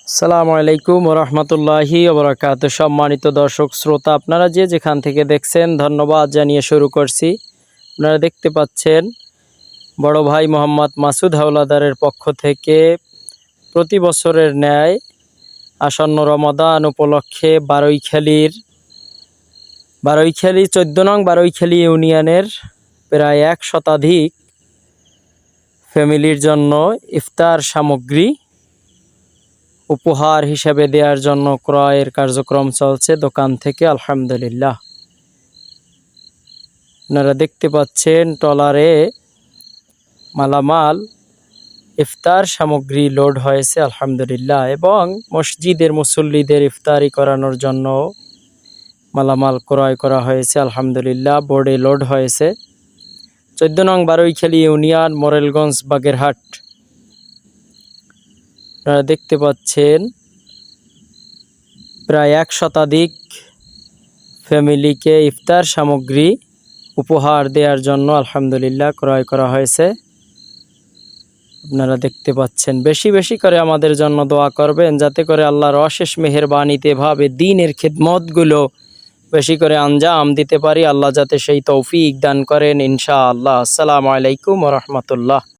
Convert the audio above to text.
আসসালামু আলাইকুম রহমতুল্লাহি ওবরাকাতুহু। সম্মানিত দর্শক শ্রোতা, আপনারা যে যেখান থেকে দেখছেন ধন্যবাদ জানিয়ে শুরু করছি। আপনারা দেখতে পাচ্ছেন বড় ভাই মোহাম্মদ মাসুদ হাওলাদারের পক্ষ থেকে প্রতি বছরের ন্যায় আসন্ন রমাদান উপলক্ষে বারৈখালী 14 নং বারৈখালী ইউনিয়নের প্রায় 1 শতাধিক ফ্যামিলির জন্য ইফতার সামগ্রী উপহার হিসেবে দেওয়ার জন্য ক্রয়ের কার্যক্রম চলছে দোকান থেকে। আলহামদুলিল্লাহ, আপনারা দেখতে পাচ্ছেন ট্রলারে মালামাল ইফতার সামগ্রী লোড হয়েছে আলহামদুলিল্লাহ, এবং মসজিদের মুসল্লিদের ইফতারি করানোর জন্য মালামাল ক্রয় করা হয়েছে আলহামদুলিল্লাহ। বোর্ডে লোড হয়েছে। 14 নং বারৈখালী ইউনিয়ন, মোরেলগঞ্জ, বাগেরহাট। আপনারা দেখতে পাচ্ছেন প্রায় 1 শতাধিক ফ্যামিলিকে ইফতার সামগ্রী উপহার দেওয়ার জন্য আলহামদুলিল্লাহ ক্রয় করা হয়েছে। আপনারা দেখতে পাচ্ছেন। বেশি বেশি করে আমাদের জন্য দোয়া করবেন, যাতে করে আল্লাহর অশেষ মেহেরবানিতে ভাবে দ্বীনের খিদমতগুলো বেশি করে আঞ্জাম দিতে পারি। আল্লাহ যাতে সেই তৌফিক দান করেন ইনশাআল্লাহ। আসসালামু আলাইকুম ওয়া রাহমাতুল্লাহ।